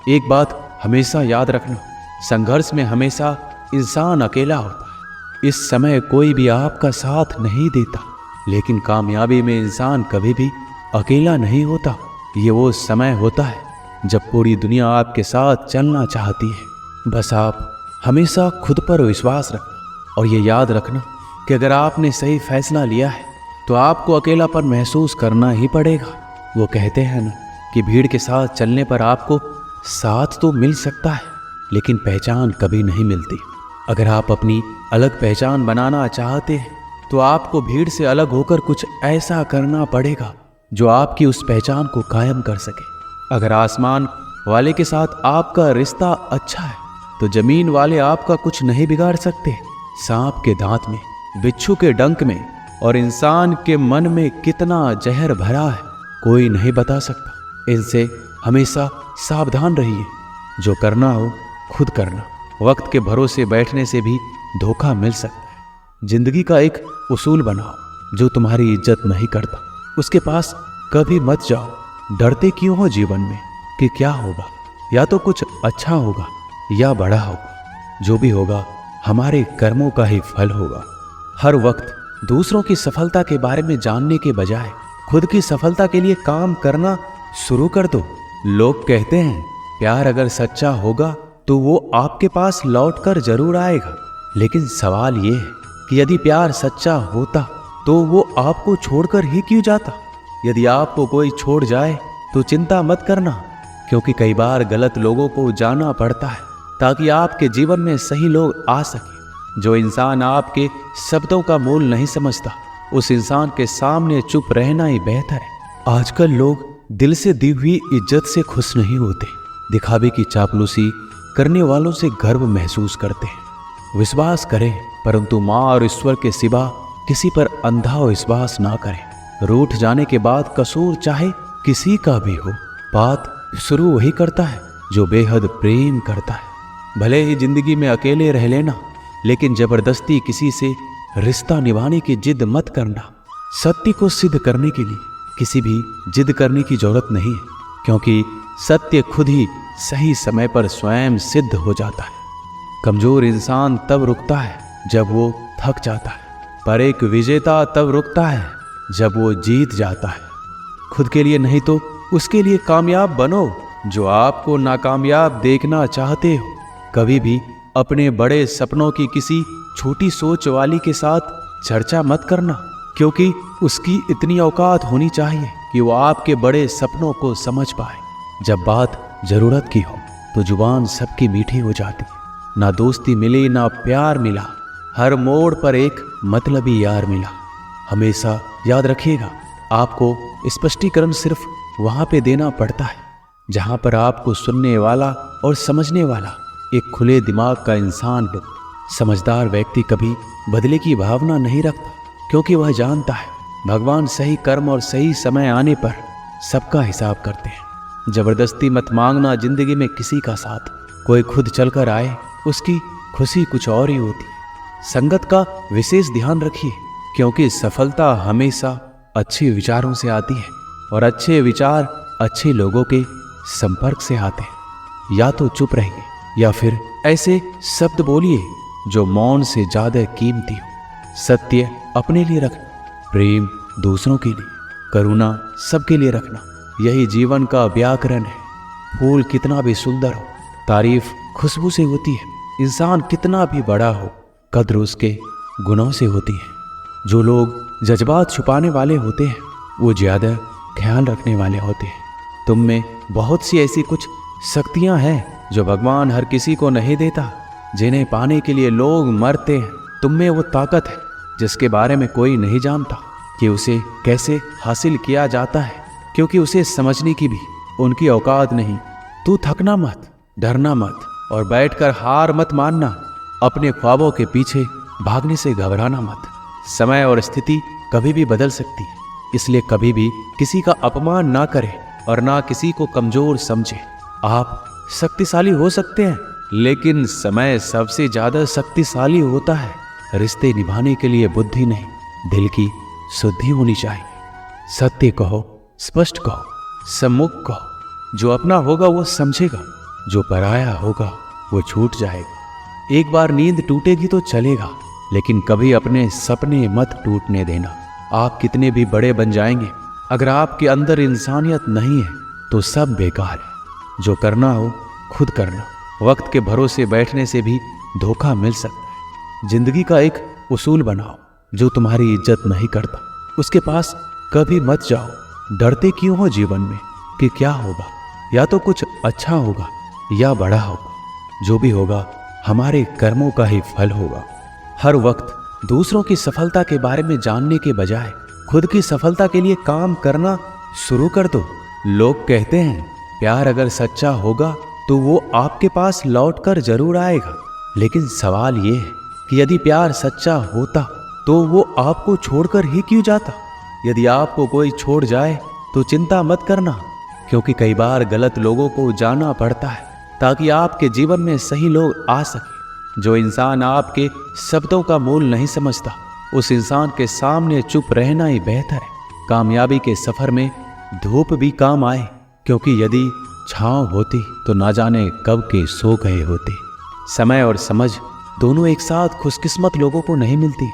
एक बात हमेशा याद रखना, संघर्ष में हमेशा इंसान अकेला होता है। इस समय कोई भी आपका साथ नहीं देता, लेकिन कामयाबी में इंसान कभी भी अकेला नहीं होता। ये वो समय होता है जब पूरी दुनिया आपके साथ चलना चाहती है। बस आप हमेशा खुद पर विश्वास रखना और ये याद रखना कि अगर आपने सही फैसला लिया है तो आपको अकेलापन महसूस करना ही पड़ेगा। वो कहते हैं ना कि भीड़ के साथ चलने पर आपको साथ तो मिल सकता है, लेकिन पहचान कभी नहीं मिलती। अगर आप अपनी अलग पहचान बनाना चाहते हैं तो आपको भीड़ से अलग होकर कुछ ऐसा करना पड़ेगा जो आपकी उस पहचान को कायम कर सके। अगर आसमान वाले के साथ आपका रिश्ता अच्छा है तो जमीन वाले आपका कुछ नहीं बिगाड़ सकते। सांप के दांत में, बिच्छू के डंक में और इंसान के मन में कितना जहर भरा है कोई नहीं बता सकता। इनसे हमेशा सावधान रहिए। जो करना हो खुद करना। वक्त के भरोसे बैठने से भी धोखा मिल सकता है। जिंदगी का एक उसूल बनाओ, जो तुम्हारी इज्जत नहीं करता उसके पास कभी मत जाओ। डरते क्यों हो जीवन में कि क्या होगा? या तो कुछ अच्छा होगा या बड़ा होगा। जो भी होगा हमारे कर्मों का ही फल होगा। हर वक्त दूसरों की सफलता के बारे में जानने के बजाय खुद की सफलता के लिए काम करना शुरू कर दो। लोग कहते हैं प्यार अगर सच्चा होगा तो वो आपके पास लौट कर जरूर आएगा, लेकिन सवाल ये है कि यदि प्यार सच्चा होता तो वो आपको छोड़कर ही क्यों जाता? यदि आपको कोई छोड़ जाए तो चिंता मत करना, क्योंकि कई बार गलत लोगों को जाना पड़ता है ताकि आपके जीवन में सही लोग आ सके। जो इंसान आपके शब्दों का मूल नहीं समझता उस इंसान के सामने चुप रहना ही बेहतर है। आजकल लोग दिल से दी हुई इज्जत से खुश नहीं होते, दिखावे की चापलूसी करने वालों से गर्व महसूस करते हैं। विश्वास करें, परंतु माँ और ईश्वर के सिवा किसी पर अंधा विश्वास ना करें। रूठ जाने के बाद कसूर चाहे किसी का भी हो, बात शुरू वही करता है जो बेहद प्रेम करता है। भले ही जिंदगी में अकेले रह लेना, लेकिन जबरदस्ती किसी से रिश्ता निभाने की जिद मत करना। सत्य को सिद्ध करने के लिए किसी भी जिद करने की जरूरत नहीं है, क्योंकि सत्य खुद ही सही समय पर स्वयं सिद्ध हो जाता है। कमजोर इंसान तब रुकता है जब वो थक जाता है, पर एक विजेता तब रुकता है जब वो जीत जाता है। खुद के लिए नहीं तो उसके लिए कामयाब बनो। जो आपको नाकामयाब देखना चाहते हो, कभी भी अपने बड़े सपनों की किसी छोटी सोच वाली के साथ चर्चा मत करना, क्योंकि उसकी इतनी औकात होनी चाहिए कि वो आपके बड़े सपनों को समझ पाए। जब बात जरूरत की हो तो जुबान सबकी मीठी हो जाती है। ना दोस्ती मिली ना प्यार मिला, हर मोड़ पर एक मतलबी यार मिला। हमेशा याद रखिएगा, आपको स्पष्टीकरण सिर्फ वहां पे देना पड़ता है जहां पर आपको सुनने वाला और समझने वाला एक खुले दिमाग का इंसान हो। समझदार व्यक्ति कभी बदले की भावना नहीं रखता, क्योंकि वह जानता है भगवान सही कर्म और सही समय आने पर सबका हिसाब करते हैं। जबरदस्ती मत मांगना जिंदगी में किसी का साथ। कोई खुद चलकर आए उसकी खुशी कुछ और ही होती है। संगत का विशेष ध्यान रखिए, क्योंकि सफलता हमेशा अच्छे विचारों से आती है और अच्छे विचार अच्छे लोगों के संपर्क से आते हैं। या तो चुप रहिए या फिर ऐसे शब्द बोलिए जो मौन से ज्यादा कीमती हो। सत्य अपने लिए रखना, प्रेम दूसरों के लिए, करुणा सबके लिए रखना, यही जीवन का व्याकरण है। फूल कितना भी सुंदर हो, तारीफ खुशबू से होती है। इंसान कितना भी बड़ा हो, कद्र उसके गुणों से होती है। जो लोग जज्बात छुपाने वाले होते हैं वो ज्यादा ख्याल रखने वाले होते हैं। तुम में बहुत सी ऐसी कुछ शक्तियां हैं जो भगवान हर किसी को नहीं देता, जिन्हें पाने के लिए लोग मरते हैं। तुम में वो ताकत है जिसके बारे में कोई नहीं जानता कि उसे कैसे हासिल किया जाता है, क्योंकि उसे समझने की भी उनकी औकात नहीं। तू थकना मत, डरना मत और बैठकर हार मत मानना। अपने ख्वाबों के पीछे भागने से घबराना मत। समय और स्थिति कभी भी बदल सकती है, इसलिए कभी भी किसी का अपमान ना करें और ना किसी को कमजोर समझे। आप शक्तिशाली हो सकते हैं, लेकिन समय सबसे ज्यादा शक्तिशाली होता है। रिश्ते निभाने के लिए बुद्धि नहीं, दिल की शुद्धि होनी चाहिए। सत्य कहो, स्पष्ट कहो, सम्मुख कहो। जो अपना होगा वो समझेगा जो पराया होगा वो छूट जाएगा। एक बार नींद टूटेगी तो चलेगा, लेकिन कभी अपने सपने मत टूटने देना। आप कितने भी बड़े बन जाएंगे, अगर आपके अंदर इंसानियत नहीं है तो सब बेकार है। जो करना हो खुद करना। वक्त के भरोसे बैठने से भी धोखा मिल सकता है। जिंदगी का एक उसूल बनाओ, जो तुम्हारी इज्जत नहीं करता उसके पास कभी मत जाओ। डरते क्यों हो जीवन में कि क्या होगा? या तो कुछ अच्छा होगा या बड़ा होगा। जो भी होगा हमारे कर्मों का ही फल होगा। हर वक्त दूसरों की सफलता के बारे में जानने के बजाय खुद की सफलता के लिए काम करना शुरू कर दो। लोग कहते हैं प्यार अगर सच्चा होगा तो वो आपके पास लौट कर जरूर आएगा, लेकिन सवाल ये है कि यदि प्यार सच्चा होता तो वो आपको छोड़कर ही क्यों जाता? यदि आपको कोई छोड़ जाए तो चिंता मत करना, क्योंकि कई बार गलत लोगों को जाना पड़ता है ताकि आपके जीवन में सही लोग आ सके। जो इंसान आपके शब्दों का मूल नहीं समझता, उस इंसान के सामने चुप रहना ही बेहतर है। कामयाबी के सफर में धूप भी काम आए, क्योंकि यदि छांव होती तो ना जाने कब के सो गए होते। समय और समझ दोनों एक साथ खुशकिस्मत लोगों को नहीं मिलती,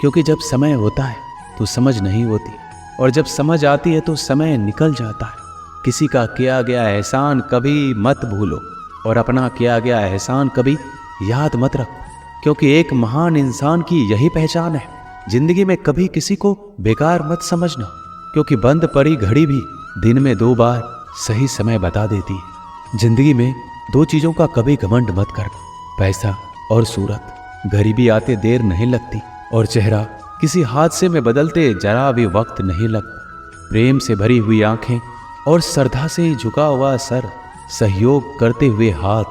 क्योंकि जब समय होता है तो समझ नहीं होती, और जब समझ आती है तो समय निकल जाता है। किसी का किया गया एहसान कभी मत भूलो, और अपना किया गया एहसान कभी याद मत रखो, क्योंकि एक महान इंसान की यही पहचान है। जिंदगी में कभी किसी को बेकार मत समझना, क्योंकि बंद पड़ी घड़ी भी दिन में 2 बार सही समय बता देती है। जिंदगी में 2 चीजों का कभी घमंड मत करना, पैसा और सूरत। गरीबी आते देर नहीं लगती, और चेहरा किसी हादसे में बदलते जरा भी वक्त नहीं लगता। प्रेम से भरी हुई आंखें और श्रद्धा से झुका हुआ सर, सहयोग करते हुए हाथ,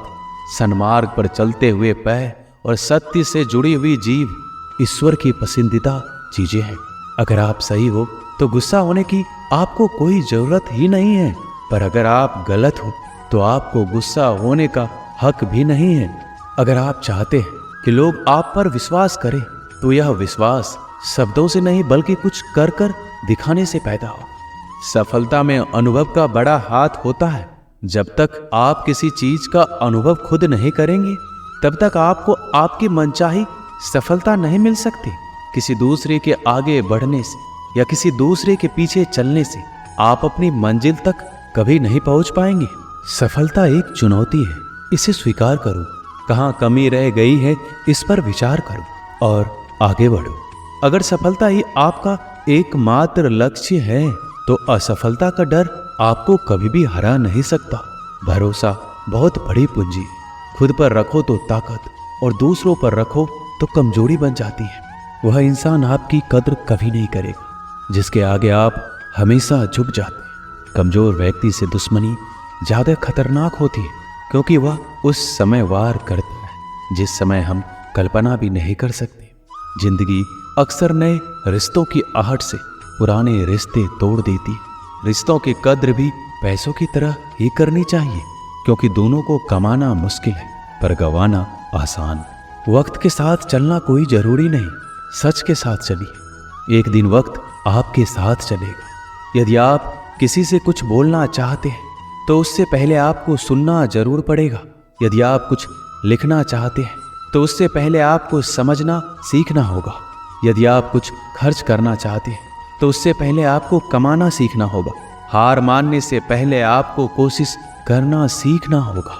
सन्मार्ग पर चलते हुए पैर और सत्य से जुड़ी हुई जीव ईश्वर की पसंदीदा चीजें हैं। अगर आप सही हो तो गुस्सा होने की आपको कोई जरूरत ही नहीं है, पर अगर आप गलत हो तो आपको गुस्सा होने का हक भी नहीं है। अगर आप चाहते हैं कि लोग आप पर विश्वास करें तो यह विश्वास शब्दों से नहीं बल्कि कुछ कर कर दिखाने से पैदा हो। सफलता में अनुभव का बड़ा हाथ होता है। जब तक आप किसी चीज का अनुभव खुद नहीं करेंगे तब तक आपको आपकी मनचाही सफलता नहीं मिल सकती। किसी दूसरे के आगे बढ़ने से या किसी दूसरे के पीछे चलने से आप अपनी मंजिल तक कभी नहीं पहुंच पाएंगे। सफलता एक चुनौती है, इसे स्वीकार करो। कहाँ कमी रह गई है इस पर विचार करो और आगे बढ़ो। अगर सफलता ही आपका एकमात्र लक्ष्य है तो असफलता का डर आपको कभी भी हरा नहीं सकता। भरोसा बहुत बड़ी पूंजी है। खुद पर रखो तो ताकत, और दूसरों पर रखो तो कमजोरी बन जाती है। वह इंसान आपकी कद्र कभी नहीं करेगा जिसके आगे आप हमेशा झुक जाते हैं। कमजोर व्यक्ति से दुश्मनी ज्यादा खतरनाक होती है, क्योंकि वह उस समय वार करता है जिस समय हम कल्पना भी नहीं कर सकते। जिंदगी अक्सर नए रिश्तों की आहट से पुराने रिश्ते तोड़ देती है। रिश्तों की कद्र भी पैसों की तरह ही करनी चाहिए, क्योंकि दोनों को कमाना मुश्किल है पर गंवाना आसान। वक्त के साथ चलना कोई जरूरी नहीं, सच के साथ चलिए। एक दिन वक्त आपके साथ चलेगा। यदि आप किसी से कुछ बोलना चाहते हैं तो उससे पहले आपको सुनना जरूर पड़ेगा। यदि आप कुछ लिखना चाहते हैं तो उससे पहले आपको समझना सीखना होगा। यदि आप कुछ खर्च करना चाहते हैं तो उससे पहले आपको कमाना सीखना होगा। हार मानने से पहले आपको कोशिश करना सीखना होगा,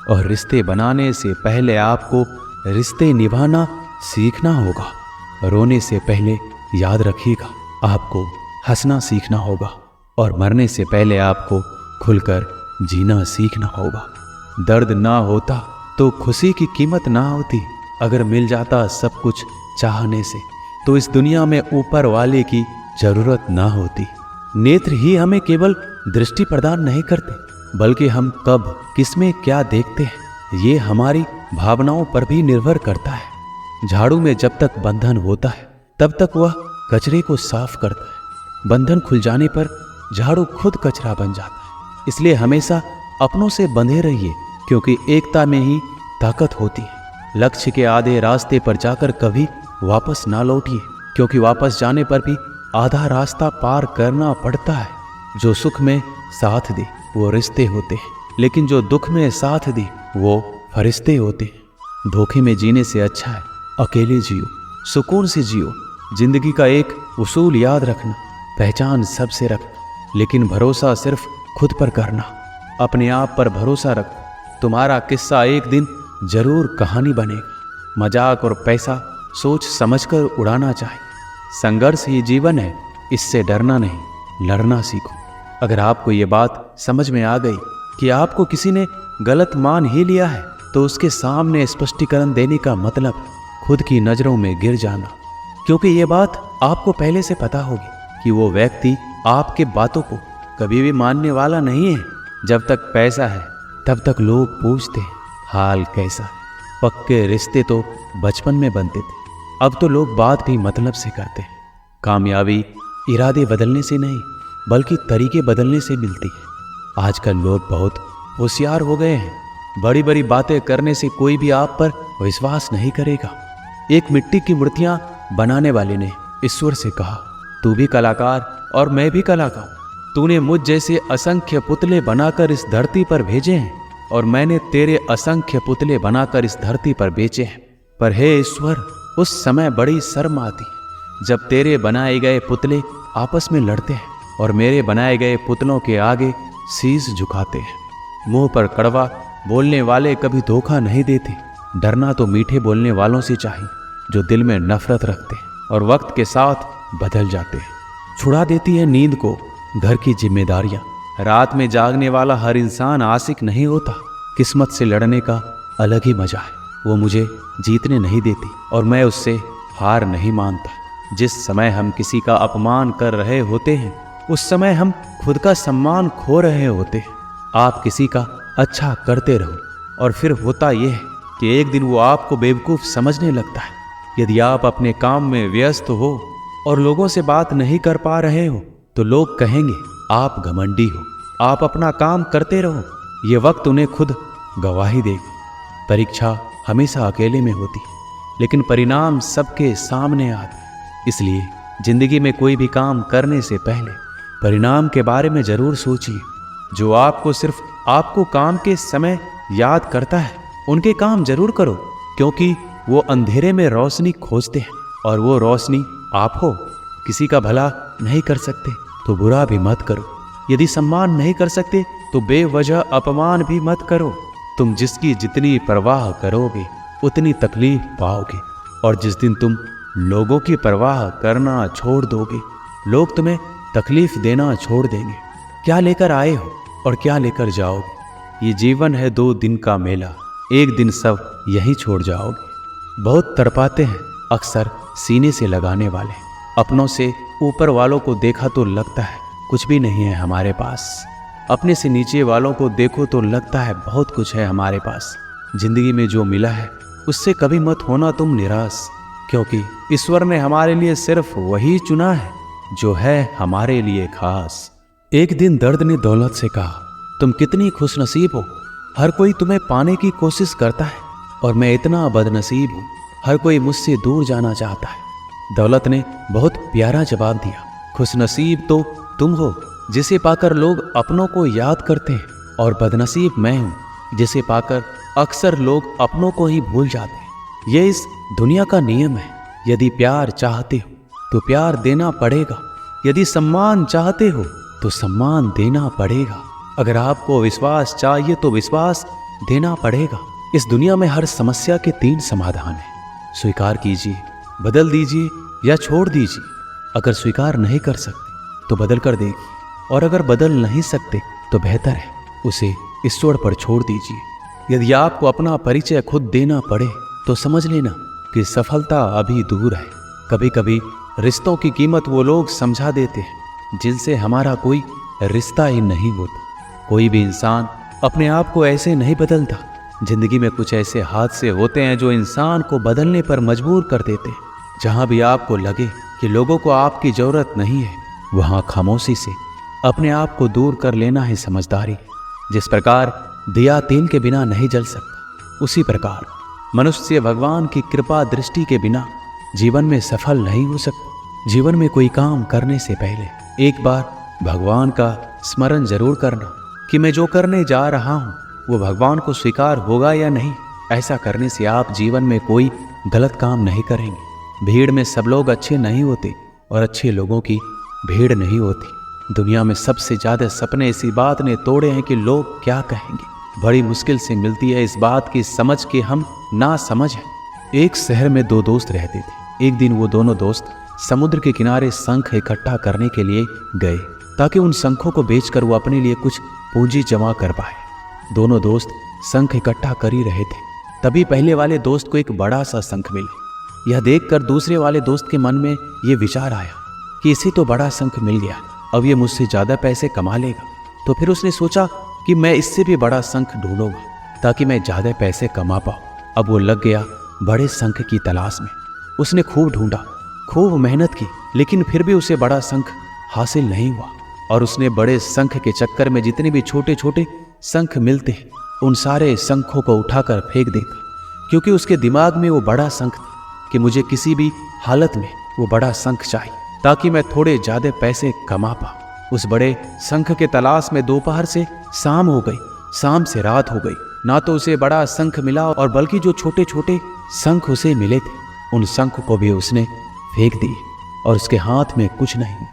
और रिश्ते बनाने से पहले आपको रिश्ते निभाना सीखना होगा। रोने से पहले याद रखिएगा आपको हंसना सीखना होगा, और मरने से पहले आपको खुलकर जीना सीखना होगा। दर्द ना होता तो खुशी की कीमत ना होती। अगर मिल जाता सब कुछ चाहने से तो इस दुनिया में ऊपर वाले की जरूरत ना होती। नेत्र ही हमें केवल दृष्टि प्रदान नहीं करते, बल्कि हम कब किसमें क्या देखते हैं ये हमारी भावनाओं पर भी निर्भर करता है। झाड़ू में जब तक बंधन होता है तब तक वह कचरे को साफ करता है। बंधन खुल जाने पर झाड़ू खुद कचरा बन जाता है। इसलिए हमेशा अपनों से बंधे रहिए, क्योंकि एकता में ही ताकत होती है। लक्ष्य के आधे रास्ते पर जाकर कभी वापस ना लौटिए, क्योंकि वापस जाने पर भी आधा रास्ता पार करना पड़ता है। जो सुख में साथ दे वो रिश्ते होते हैं, लेकिन जो दुख में साथ दे वो फरिश्ते होते हैं। धोखे में जीने से अच्छा है अकेले जियो, सुकून से जियो। जिंदगी का एक उसूल याद रखना, पहचान सबसे रखना, लेकिन भरोसा सिर्फ खुद पर करना। अपने आप पर भरोसा रखो, तुम्हारा किस्सा एक दिन जरूर कहानी बनेगा। मजाक और पैसा सोच समझकर उड़ाना चाहिए। संघर्ष ही जीवन है, इससे डरना नहीं, लड़ना सीखो। अगर आपको ये बात समझ में आ गई कि आपको किसी ने गलत मान ही लिया है, तो उसके सामने स्पष्टीकरण देने का मतलब खुद की नज़रों में गिर जाना, क्योंकि ये बात आपको पहले से पता होगी कि वो व्यक्ति आपके बातों को कभी भी मानने वाला नहीं है। जब तक पैसा है तब तक लोग पूछते हैं हाल कैसा है। पक्के रिश्ते तो बचपन में बनते थे, अब तो लोग बात भी मतलब से करते हैं। कामयाबी इरादे बदलने से नहीं बल्कि तरीके बदलने से मिलती है। आजकल लोग बहुत होशियार हो गए हैं। बड़ी बड़ी बातें करने से कोई भी आप पर विश्वास नहीं करेगा। एक मिट्टी की मूर्तियां बनाने वाले ने ईश्वर से कहा, तू भी कलाकार और मैं भी कलाकार। तूने मुझ जैसे असंख्य पुतले बनाकर इस धरती पर भेजे हैं और मैंने तेरे असंख्य पुतले बनाकर इस धरती पर बेचे हैं। पर हे ईश्वर, उस समय बड़ी शर्म आती जब तेरे बनाए गए पुतले आपस में लड़ते हैं और मेरे बनाए गए पुतलों के आगे शीश झुकाते हैं। मुंह पर कड़वा बोलने वाले कभी धोखा नहीं देते। डरना तो मीठे बोलने वालों से चाहिए जो दिल में नफरत रखते हैं और वक्त के साथ बदल जाते हैं। छुड़ा देती है नींद को घर की जिम्मेदारियां। रात में जागने वाला हर इंसान आशिक नहीं होता। किस्मत से लड़ने का अलग ही मजा है। वो मुझे जीतने नहीं देती और मैं उससे हार नहीं मानता। जिस समय हम किसी का अपमान कर रहे होते हैं उस समय हम खुद का सम्मान खो रहे होते हैं। आप किसी का अच्छा करते रहो और फिर होता यह है कि एक दिन वो आपको बेवकूफ़ समझने लगता है। यदि आप अपने काम में व्यस्त हो और लोगों से बात नहीं कर पा रहे हो तो लोग कहेंगे आप घमंडी हो। आप अपना काम करते रहो, ये वक्त उन्हें खुद गवाही देगा। परीक्षा हमेशा अकेले में होती है लेकिन परिणाम सबके सामने आते हैं। इसलिए जिंदगी में कोई भी काम करने से पहले परिणाम के बारे में जरूर सोचिए। जो आपको सिर्फ आपको काम के समय याद करता है उनके काम जरूर करो, क्योंकि वो अंधेरे में रोशनी खोजते हैं और वो रोशनी आप हो। किसी का भला नहीं कर सकते तो बुरा भी मत करो। यदि सम्मान नहीं कर सकते तो बेवजह अपमान भी मत करो। तुम जिसकी जितनी परवाह करोगे उतनी तकलीफ पाओगे, और जिस दिन तुम लोगों की परवाह करना छोड़ दोगे लोग तुम्हें तकलीफ देना छोड़ देंगे। क्या लेकर आए हो और क्या लेकर जाओगे? ये जीवन है 2 दिन का मेला, एक दिन सब यही छोड़ जाओगे। बहुत तड़पाते हैं अक्सर सीने से लगाने वाले। अपनों से ऊपर वालों को देखा तो लगता है कुछ भी नहीं है हमारे पास। अपने से नीचे वालों को देखो तो लगता है बहुत कुछ है हमारे पास। जिंदगी में जो मिला है उससे कभी मत होना तुम निराश, क्योंकि ईश्वर ने हमारे लिए सिर्फ वही चुना है जो है हमारे लिए खास। एक दिन दर्द ने दौलत से कहा, तुम कितनी खुशनसीब हो, हर कोई तुम्हें पाने की कोशिश करता है और मैं इतना बदनसीब हूँ, हर कोई मुझसे दूर जाना चाहता है। दौलत ने बहुत प्यारा जवाब दिया, खुशनसीब तो तुम हो जिसे पाकर लोग अपनों को याद करते हैं, और बदनसीब मैं हूँ जिसे पाकर अक्सर लोग अपनों को ही भूल जाते हैं। ये इस दुनिया का नियम है। यदि प्यार चाहते हो तो प्यार देना पड़ेगा, यदि सम्मान चाहते हो तो सम्मान देना पड़ेगा। अगर आपको विश्वास चाहिए तो विश्वास देना पड़ेगा। इस दुनिया में हर समस्या के 3 समाधान हैं। स्वीकार कीजिए, बदल दीजिए या छोड़ दीजिए। अगर स्वीकार नहीं कर सकते तो बदल कर देखिए, और अगर बदल नहीं सकते तो बेहतर है उसे ईश्वर पर छोड़ दीजिए। यदि आपको अपना परिचय खुद देना पड़े तो समझ लेना कि सफलता अभी दूर है। कभी कभी रिश्तों की कीमत वो लोग समझा देते हैं जिनसे हमारा कोई रिश्ता ही नहीं होता। कोई भी इंसान अपने आप को ऐसे नहीं बदलता। जिंदगी में कुछ ऐसे हादसे होते हैं जो इंसान को बदलने पर मजबूर कर देते हैं। जहां भी आपको लगे कि लोगों को आपकी जरूरत नहीं है, वहां खामोशी से अपने आप को दूर कर लेना ही समझदारी। जिस प्रकार दिया तेल के बिना नहीं जल सकता, उसी प्रकार मनुष्य भगवान की कृपा दृष्टि के बिना जीवन में सफल नहीं हो सकता। जीवन में कोई काम करने से पहले एक बार भगवान का स्मरण जरूर करना, कि मैं जो करने जा रहा हूँ वो भगवान को स्वीकार होगा या नहीं। ऐसा करने से आप जीवन में कोई गलत काम नहीं करेंगे। भीड़ में सब लोग अच्छे नहीं होते और अच्छे लोगों की भीड़ नहीं होती। दुनिया में सबसे ज्यादा सपने इसी बात ने तोड़े हैं कि लोग क्या कहेंगे। बड़ी मुश्किल से मिलती है इस बात की समझ के हम ना समझ हैं। एक शहर में दो दोस्त रहते थे। एक दिन वो दोनों दोस्त समुद्र के किनारे शंख इकट्ठा करने के लिए गए ताकि उन शंखों को बेचकर वो अपने लिए कुछ पूंजी जमा कर पाए। दोनों दोस्त शंख इकट्ठा कर ही रहे थे, तभी पहले वाले दोस्त को एक बड़ा सा शंख मिला। यह देखकर दूसरे वाले दोस्त के मन में ये विचार आया कि इसे तो बड़ा शंख मिल गया, अब ये मुझसे ज्यादा पैसे कमा लेगा। तो फिर उसने सोचा कि मैं इससे भी बड़ा शंख ढूंढूंगा ताकि मैं ज्यादा पैसे कमा पाऊं। अब वो लग गया बड़े शंख की तलाश में। उसने खूब ढूंढा, खूब मेहनत की, लेकिन फिर भी उसे बड़ा शंख हासिल नहीं हुआ। और उसने बड़े शंख के चक्कर में जितने भी छोटे छोटे शंख मिलते हैं उन सारे शंखों को उठाकर फेंक देता, क्योंकि उसके दिमाग में वो बड़ा शंख था कि मुझे किसी भी हालत में वो बड़ा शंख चाहिए ताकि मैं थोड़े ज्यादा पैसे कमा पाऊं। उस बड़े शंख के तलाश में दोपहर से शाम हो गई, शाम से रात हो गई, ना तो उसे बड़ा शंख मिला और बल्कि जो छोटे छोटे शंख उसे मिले थे उन शंख को भी उसने फेंक दिए और उसके हाथ में कुछ नहीं।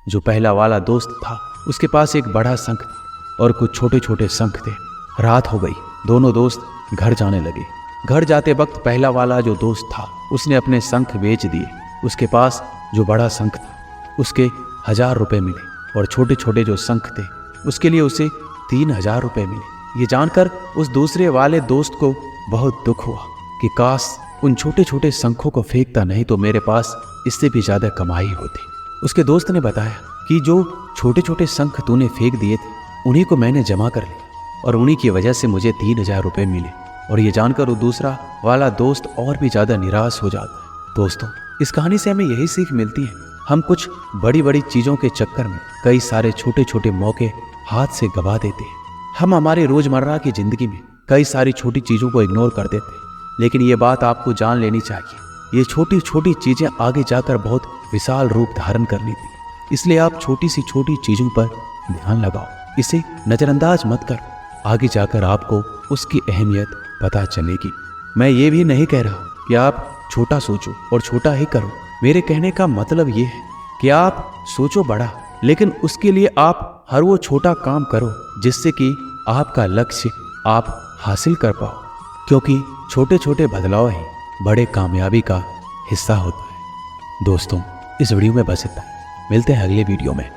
जो पहला वाला दोस्त था उसके पास एक बड़ा शंख था और कुछ छोटे छोटे शंख थे। रात हो गई, दोनों दोस्त घर जाने लगे। घर जाते वक्त पहला वाला जो दोस्त था उसने अपने शंख बेच दिए। उसके पास जो बड़ा शंख था उसके 1000 रुपये मिले और छोटे छोटे जो शंख थे उसके लिए उसे 3000 रुपये मिले। ये जानकर उस दूसरे वाले दोस्त को बहुत दुख हुआ कि काश उन छोटे छोटे शंखों को फेंकता, नहीं तो मेरे पास इससे भी ज्यादा कमाई होती। उसके दोस्त ने बताया कि जो छोटे छोटे शंख तूने फेंक दिए थे उन्हीं को मैंने जमा कर लिया और उन्हीं की वजह से मुझे 3000 रुपये मिले। और ये जानकर वो दूसरा वाला दोस्त और भी ज्यादा निराश हो जाता है। दोस्तों, इस कहानी से हमें यही सीख मिलती है, हम कुछ बड़ी बड़ी चीजों के चक्कर में कई सारे छोटे छोटे मौके हाथ से गवा देते हैं। हम हमारे रोजमर्रा की जिंदगी में कई सारी छोटी चीजों को इग्नोर कर देते हैं, लेकिन ये बात आपको जान लेनी चाहिए, ये छोटी छोटी चीजें आगे जाकर बहुत विशाल रूप धारण कर लेती। इसलिए आप छोटी सी छोटी चीजों पर ध्यान लगाओ, इसे नजरअंदाज मत करो। आगे जाकर आपको उसकी अहमियत पता चलेगी। मैं ये भी नहीं कह रहा कि आप छोटा सोचो और छोटा ही करो। मेरे कहने का मतलब ये है कि आप सोचो बड़ा, लेकिन उसके लिए आप हर वो छोटा काम करो जिससे कि आपका लक्ष्य आप हासिल कर पाओ, क्योंकि छोटे छोटे बदलाव ही बड़े कामयाबी का हिस्सा होता है। दोस्तों, इस वीडियो में बस इतना। मिलते हैं अगले वीडियो में।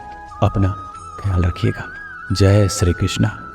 अपना ख्याल रखिएगा। जय श्री कृष्णा।